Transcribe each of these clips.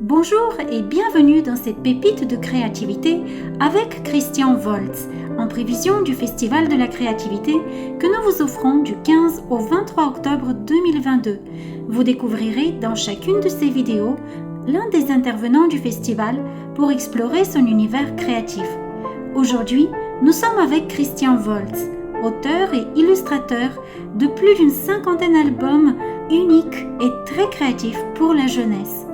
Bonjour et bienvenue dans cette pépite de créativité avec Christian Volz, en prévision du Festival de la créativité que nous vous offrons du 15 au 23 octobre 2022. Vous découvrirez dans chacune de ces vidéos l'un des intervenants du festival pour explorer son univers créatif. Aujourd'hui, nous sommes avec Christian Volz, auteur et illustrateur de plus d'une cinquantaine d'albums uniques et très créatifs pour la jeunesse.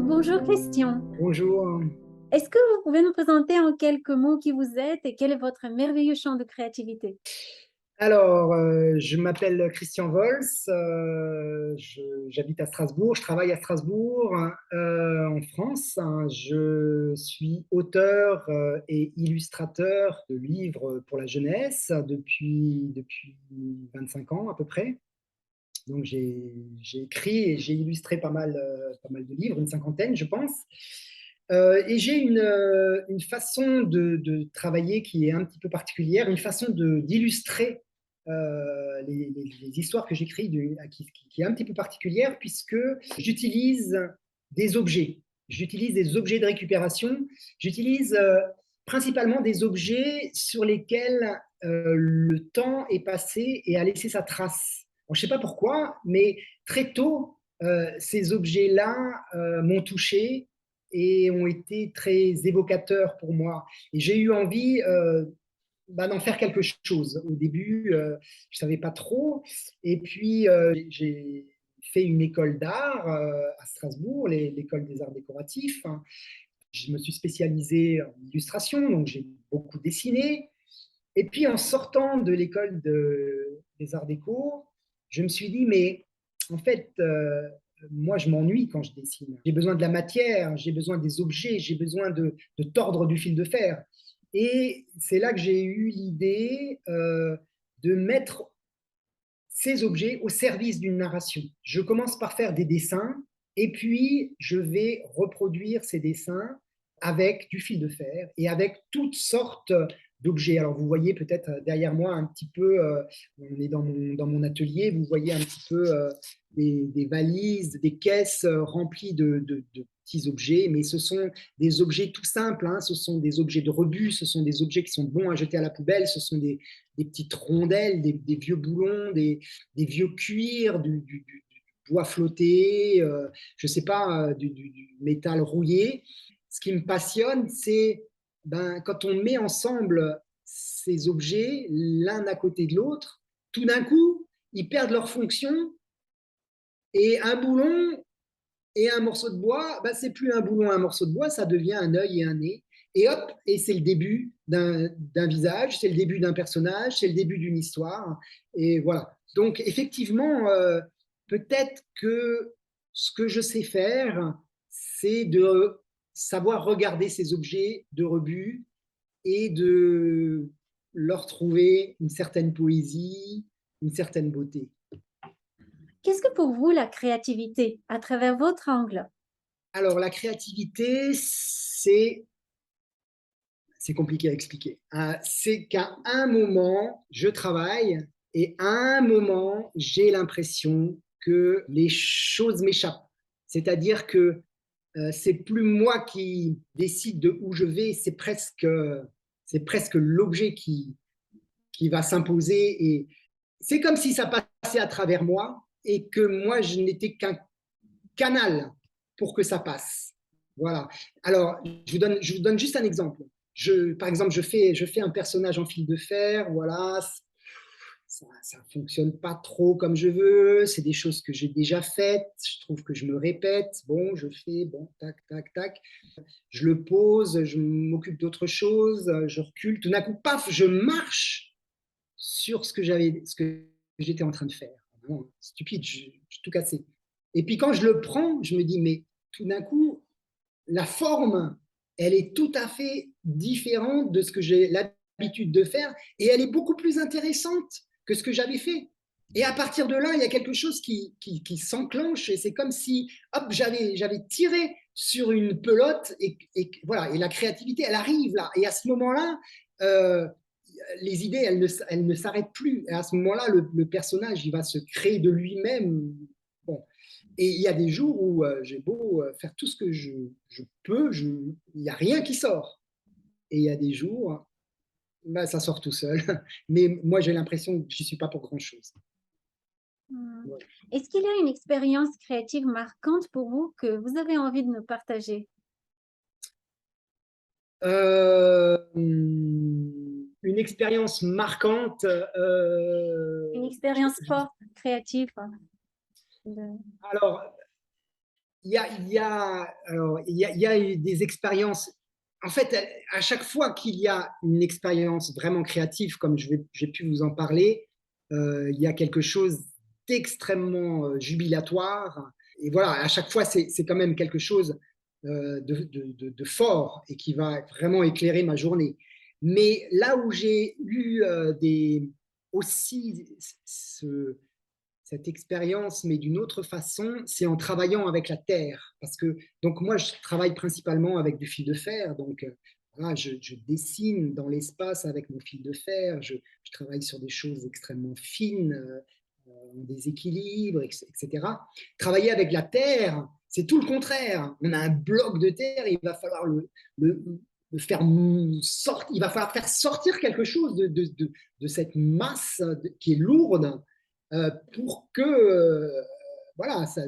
Bonjour Christian. Bonjour. Est-ce que vous pouvez nous présenter en quelques mots qui vous êtes et quel est votre merveilleux champ de créativité? Alors, je m'appelle Christian Vols, j'habite à Strasbourg, je travaille à Strasbourg, en France. Je suis auteur et illustrateur de livres pour la jeunesse depuis 25 ans à peu près. Donc, j'ai écrit et j'ai illustré pas mal de livres, une cinquantaine, je pense. Et j'ai une façon de travailler qui est un petit peu particulière, une façon d'illustrer les histoires que j'écris qui est un petit peu particulière puisque j'utilise des objets. J'utilise des objets de récupération. J'utilise principalement des objets sur lesquels le temps est passé et a laissé sa trace. Bon, je ne sais pas pourquoi, mais très tôt, ces objets-là m'ont touché et ont été très évocateurs pour moi. Et j'ai eu envie d'en faire quelque chose. Au début, je ne savais pas trop. Et puis, j'ai fait une école d'art à Strasbourg, l'école des arts décoratifs. Je me suis spécialisé en illustration, donc j'ai beaucoup dessiné. Et puis, en sortant de l'école des arts déco, je me suis dit, mais en fait, moi, je m'ennuie quand je dessine. J'ai besoin de la matière, j'ai besoin des objets, j'ai besoin de tordre du fil de fer. Et c'est là que j'ai eu l'idée de mettre ces objets au service d'une narration. Je commence par faire des dessins et puis je vais reproduire ces dessins avec du fil de fer et avec toutes sortes d'objets. Alors vous voyez peut-être derrière moi un petit peu, on est dans mon atelier, vous voyez un petit peu des valises, des caisses remplies de petits objets, mais ce sont des objets tout simples, hein. Ce sont des objets de rebut, ce sont des objets qui sont bons à jeter à la poubelle, ce sont des petites rondelles, des vieux boulons, des vieux cuirs, du bois flotté, je ne sais pas, du métal rouillé. Ce qui me passionne, c'est quand on met ensemble ces objets l'un à côté de l'autre, tout d'un coup, ils perdent leur fonction et un boulon et un morceau de bois, c'est plus un boulon, un morceau de bois, ça devient un œil et un nez. Et hop, et c'est le début d'un visage, c'est le début d'un personnage, c'est le début d'une histoire. Et voilà. Donc, effectivement, peut-être que ce que je sais faire, c'est de savoir regarder ces objets de rebut et de leur trouver une certaine poésie, une certaine beauté. Qu'est-ce que pour vous la créativité à travers votre angle? Alors, la créativité, c'est compliqué à expliquer. C'est qu'à un moment, je travaille et à un moment, j'ai l'impression que les choses m'échappent. C'est-à-dire que c'est plus moi qui décide de où je vais, c'est presque l'objet qui va s'imposer. Et c'est comme si ça passait à travers moi et que moi, je n'étais qu'un canal pour que ça passe. Voilà. Alors, je vous donne juste un exemple. Par exemple, je fais un personnage en fil de fer, voilà, ça ne fonctionne pas trop comme je veux, c'est des choses que j'ai déjà faites, je trouve que je me répète, bon, je fais, bon, tac, tac, tac, je le pose, je m'occupe d'autre chose, je recule, tout d'un coup, paf, je marche sur ce que j'étais en train de faire. Vraiment stupide, j'ai tout cassé. Et puis quand je le prends, je me dis, mais tout d'un coup, la forme, elle est tout à fait différente de ce que j'ai l'habitude de faire et elle est beaucoup plus intéressante que ce que j'avais fait. Et à partir de là, il y a quelque chose qui s'enclenche et c'est comme si, hop, j'avais tiré sur une pelote voilà, et la créativité, elle arrive là. Et à ce moment-là, les idées, elles ne s'arrêtent plus. Et à ce moment-là, le personnage, il va se créer de lui-même. Bon. Et il y a des jours où j'ai beau faire tout ce que je peux, il n'y a rien qui sort. Et il y a des jours, bah, ça sort tout seul. Mais moi, j'ai l'impression que je n'y suis pas pour grand-chose. Hmm. Voilà. Est-ce qu'il y a une expérience créative marquante pour vous que vous avez envie de nous partager? Une expérience marquante. Une expérience forte, créative, hein, de- Alors, il y a eu des expériences. En fait, à chaque fois qu'il y a une expérience vraiment créative, comme j'ai pu vous en parler, il y a quelque chose d'extrêmement jubilatoire. Et voilà, à chaque fois, c'est quand même quelque chose de fort et qui va vraiment éclairer ma journée. Mais là où j'ai eu aussi ce, cette expérience, mais d'une autre façon, c'est en travaillant avec la terre. Parce que, donc moi, je travaille principalement avec du fil de fer. Donc, voilà, je dessine dans l'espace avec mon fil de fer. Je travaille sur des choses extrêmement fines, en déséquilibre, etc. Travailler avec la terre, c'est tout le contraire. On a un bloc de terre, et il va falloir le, le faire sortir, il va falloir faire sortir quelque chose de cette masse qui est lourde pour que voilà, ça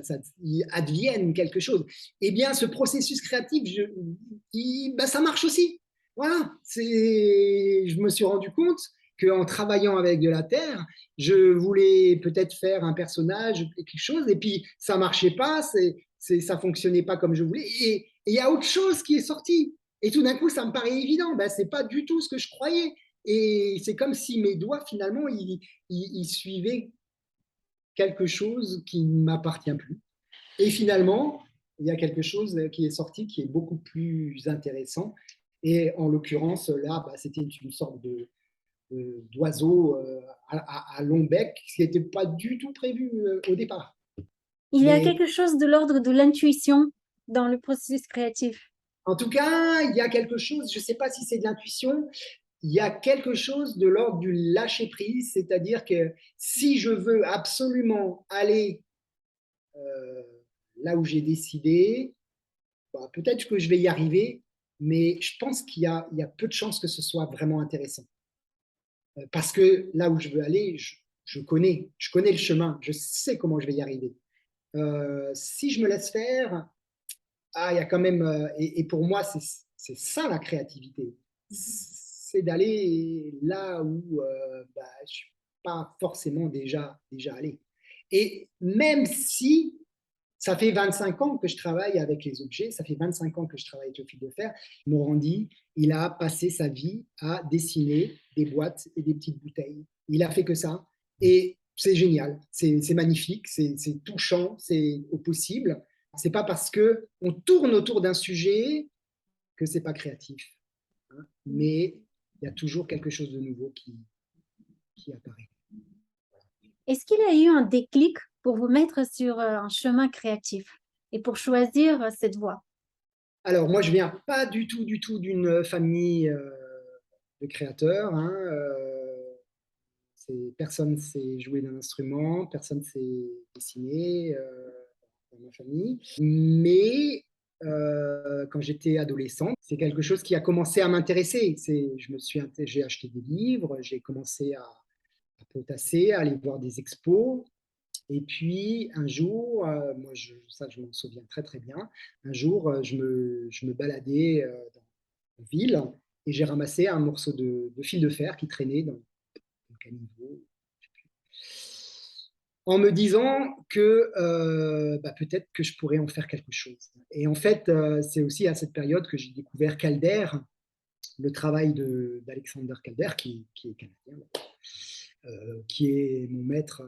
advienne quelque chose. Eh bien, ce processus créatif, ben, ça marche aussi. Voilà, je me suis rendu compte qu'en travaillant avec de la terre, je voulais peut-être faire un personnage, quelque chose, et puis ça marchait pas, ça fonctionnait pas comme je voulais, et il y a autre chose qui est sorti. Et tout d'un coup, ça me paraît évident. Ben, c'est pas du tout ce que je croyais. Et c'est comme si mes doigts, finalement, ils suivaient quelque chose qui ne m'appartient plus. Et finalement, il y a quelque chose qui est sorti qui est beaucoup plus intéressant. Et en l'occurrence, là, bah, c'était une sorte d'oiseau à long bec, ce qui n'était pas du tout prévu au départ. Il y a Mais quelque chose de l'ordre de l'intuition dans le processus créatif. en tout cas, il y a quelque chose, je ne sais pas si c'est de l'intuition, il y a quelque chose de l'ordre du lâcher-prise, c'est-à-dire que si je veux absolument aller euh, là où j'ai décidé, bah, peut-être que je vais y arriver, mais je pense il y a peu de chances que ce soit vraiment intéressant. Parce que là où je veux aller, je connais le chemin, je sais comment je vais y arriver. Si je me laisse faire, il y a quand même, et pour moi, c'est ça la créativité, c'est d'aller là où bah, je ne suis pas forcément déjà allé. Et même si ça fait 25 ans que je travaille avec les objets, ça fait 25 ans que je travaille avec le fil de fer. Morandi, il a passé sa vie à dessiner des boîtes et des petites bouteilles. Il a fait que ça. Et c'est génial, c'est magnifique, c'est touchant, c'est au possible. C'est pas parce que on tourne autour d'un sujet que c'est pas créatif, hein, mais il y a toujours quelque chose de nouveau qui apparaît. Est-ce qu'il y a eu un déclic pour vous mettre sur un chemin créatif et pour choisir cette voie? Alors, moi, je viens pas du tout d'une famille de créateurs. Hein, personne ne sait jouer d'un instrument, personne ne sait dessiner dans ma famille. Mais quand j'étais adolescent, c'est quelque chose qui a commencé à m'intéresser. J'ai acheté des livres, j'ai commencé à potasser, à aller voir des expos. Et puis un jour, ça je m'en souviens très très bien, un jour je me baladais dans une ville et j'ai ramassé un morceau de fil de fer qui traînait dans le caniveau en me disant que bah, peut-être que je pourrais en faire quelque chose. Et en fait, c'est aussi à cette période que j'ai découvert Calder, le travail d'Alexander Calder, qui est canadien, qui est mon maître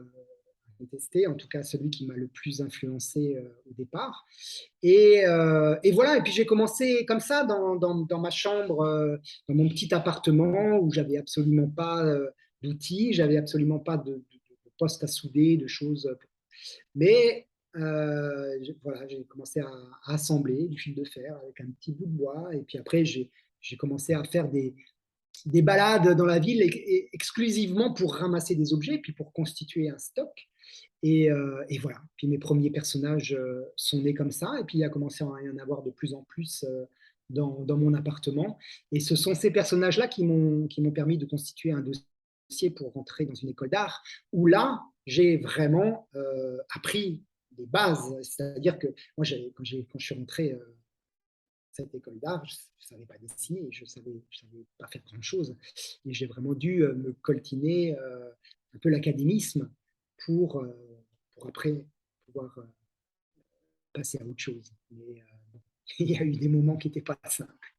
contesté, en tout cas celui qui m'a le plus influencé au départ. Et voilà, et puis j'ai commencé comme ça dans ma chambre, dans mon petit appartement où j'avais absolument pas d'outils, j'avais absolument pas de poste à souder, de choses. Mais voilà, j'ai commencé à assembler du fil de fer avec un petit bout de bois, et puis après j'ai commencé à faire des balades dans la ville exclusivement pour ramasser des objets, puis pour constituer un stock. Et voilà. Puis mes premiers personnages sont nés comme ça, et puis il a commencé à y en avoir de plus en plus dans mon appartement. Et ce sont ces personnages-là qui m'ont permis de constituer un dossier pour rentrer dans une école d'art, où là, j'ai vraiment appris les bases. C'est-à-dire que moi, quand je suis rentré cette école d'art, je ne savais pas dessiner, je savais pas faire grand-chose. Et j'ai vraiment dû me coltiner un peu l'académisme pour, pour après pouvoir passer à autre chose. Mais bon, il y a eu des moments qui n'étaient pas simples.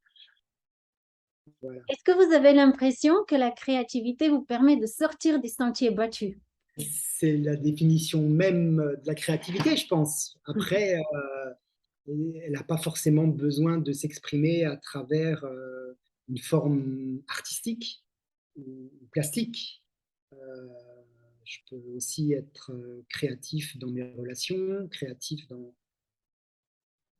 Voilà. Est-ce que vous avez l'impression que la créativité vous permet de sortir des sentiers battus? C'est la définition même de la créativité, je pense. Après, elle n'a pas forcément besoin de s'exprimer à travers une forme artistique ou plastique. Euh, je peux aussi être créatif dans mes relations, créatif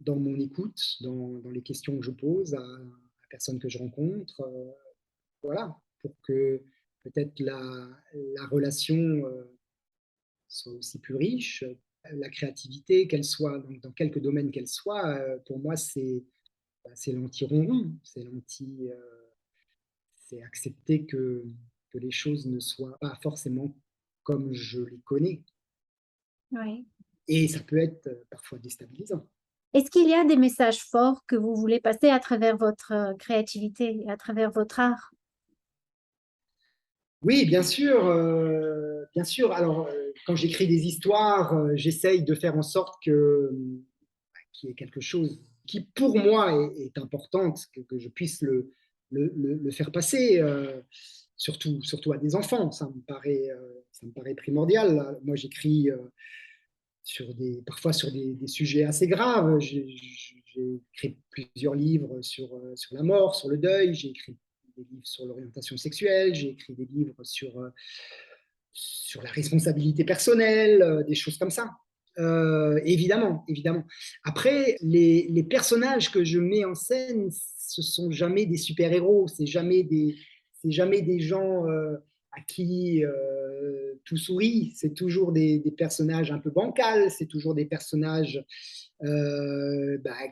dans mon écoute, dans les questions que je pose à la personne que je rencontre. Voilà, pour que peut-être la relation soit aussi plus riche. La créativité, qu'elle soit dans quelques domaines qu'elle soit, pour moi, c'est l'anti-ronron, c'est accepter que les choses ne soient pas forcément comme je les connais. Oui. Et ça peut être parfois déstabilisant. Est-ce qu'il y a des messages forts que vous voulez passer à travers votre créativité et à travers votre art? Oui, bien sûr, bien sûr. Alors, quand j'écris des histoires, j'essaye de faire en sorte qu'il y ait quelque chose qui, pour moi, est importante, que je puisse le faire passer, surtout à des enfants. Ça me paraît primordial. Là. Moi, j'écris parfois sur des sujets assez graves. J'ai écrit plusieurs livres sur la mort, sur le deuil. J'ai écrit des livres sur l'orientation sexuelle. J'ai écrit des livres sur la responsabilité personnelle, des choses comme ça. Évidemment, évidemment. Après, les personnages que je mets en scène, ce sont jamais des super-héros, c'est jamais des gens à qui tout sourit, c'est toujours des personnages un peu bancals, c'est toujours des personnages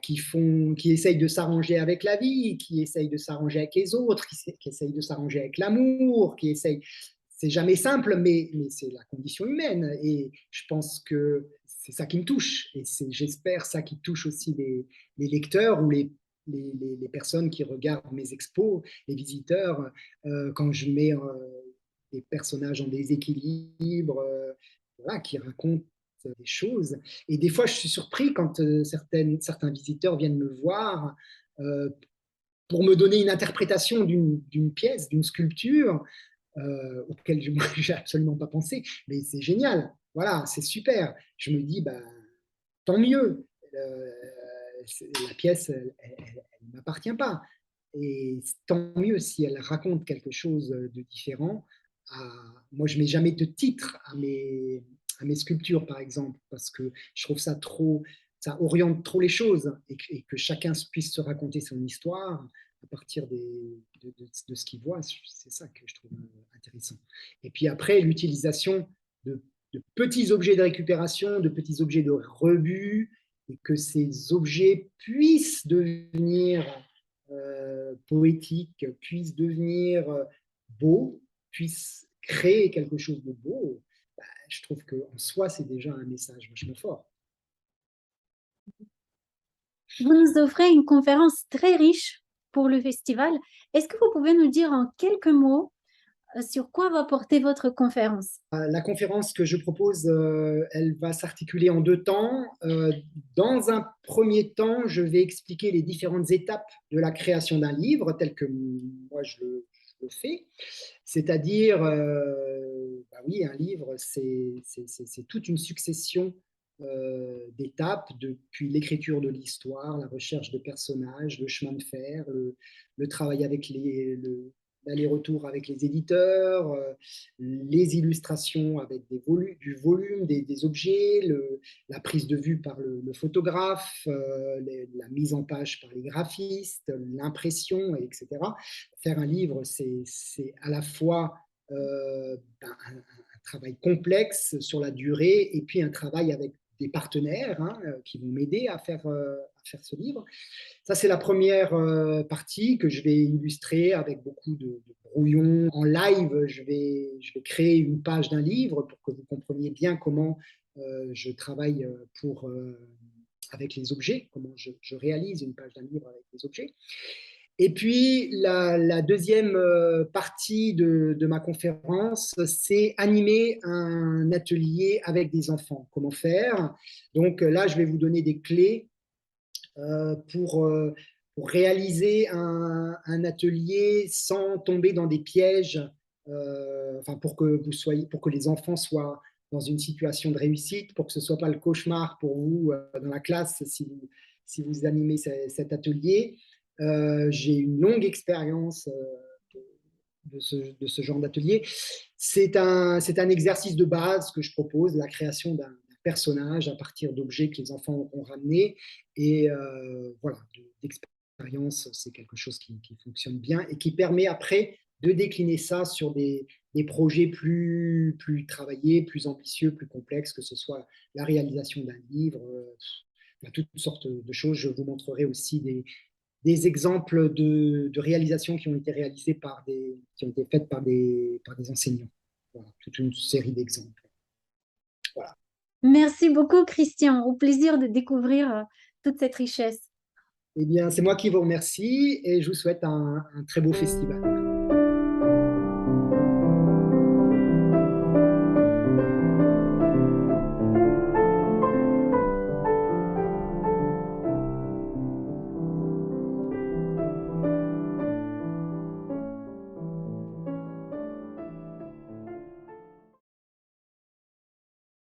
qui essayent de s'arranger avec la vie, qui essayent de s'arranger avec les autres, qui essayent de s'arranger avec l'amour, qui essayent. C'est jamais simple, mais c'est la condition humaine. Et je pense que c'est ça qui me touche. Et j'espère, ça qui touche aussi les lecteurs ou les personnes qui regardent mes expos, les visiteurs, quand je mets des personnages en déséquilibre, voilà, qui racontent des choses. Et des fois, je suis surpris quand certains visiteurs viennent me voir euh, pour me donner une interprétation d'une pièce, d'une sculpture, auquel je n'ai absolument pas pensé. Mais c'est génial. Voilà, c'est super. Je me dis, bah, tant mieux. La pièce, elle ne m'appartient pas. Et tant mieux si elle raconte quelque chose de différent. Moi, je ne mets jamais de titre à mes sculptures, par exemple, parce que je trouve ça oriente trop les choses et que chacun puisse se raconter son histoire à partir de ce qu'il voit. C'est ça que je trouve intéressant. Et puis après, l'utilisation de petits objets de récupération, de petits objets de rebut, et que ces objets puissent devenir poétiques, puissent devenir beaux, puissent créer quelque chose de beau, bah, je trouve qu'en soi, c'est déjà un message vachement fort. Vous nous offrez une conférence très riche pour le festival. Est-ce que vous pouvez nous dire en quelques mots sur quoi va porter votre conférence? La conférence que je propose, elle va s'articuler en deux temps. Dans un premier temps, je vais expliquer les différentes étapes de la création d'un livre, tel que moi je le fais. C'est-à-dire, bah oui, un livre, c'est toute une succession d'étapes, depuis l'écriture de l'histoire, la recherche de personnages, le chemin de fer, le travail avec l'aller-retour avec les éditeurs, les illustrations avec du volume, des objets, la prise de vue par le photographe, la mise en page par les graphistes, l'impression, etc. Faire un livre, c'est à la fois un travail complexe sur la durée et puis un travail avec des partenaires qui vont m'aider à faire ce livre. Ça, c'est la première partie que je vais illustrer avec beaucoup de brouillons. En live, je vais créer une page d'un livre pour que vous compreniez bien comment je travaille avec les objets, comment je réalise une page d'un livre avec les objets. Et puis, la deuxième partie de ma conférence, c'est animer un atelier avec des enfants. Comment faire? Donc là, je vais vous donner des clés euh, pour, euh, pour réaliser un atelier sans tomber dans des pièges, enfin pour que les enfants soient dans une situation de réussite, pour que ce ne soit pas le cauchemar pour vous dans la classe si vous animez cet atelier. J'ai une longue expérience de ce genre d'atelier. C'est un exercice de base que je propose, la création d'un personnage à partir d'objets que les enfants ont ramenés. Et voilà, d'expérience, c'est quelque chose qui fonctionne bien et qui permet après de décliner ça sur des projets plus travaillés, plus ambitieux, plus complexes, que ce soit la réalisation d'un livre, toutes sortes de choses. Je vous montrerai aussi des exemples de réalisations qui ont été réalisées qui ont été faites par des enseignants. Voilà, toute une série d'exemples. Voilà. Merci beaucoup, Christian. Au plaisir de découvrir toute cette richesse. Eh bien, c'est moi qui vous remercie et je vous souhaite un très beau festival.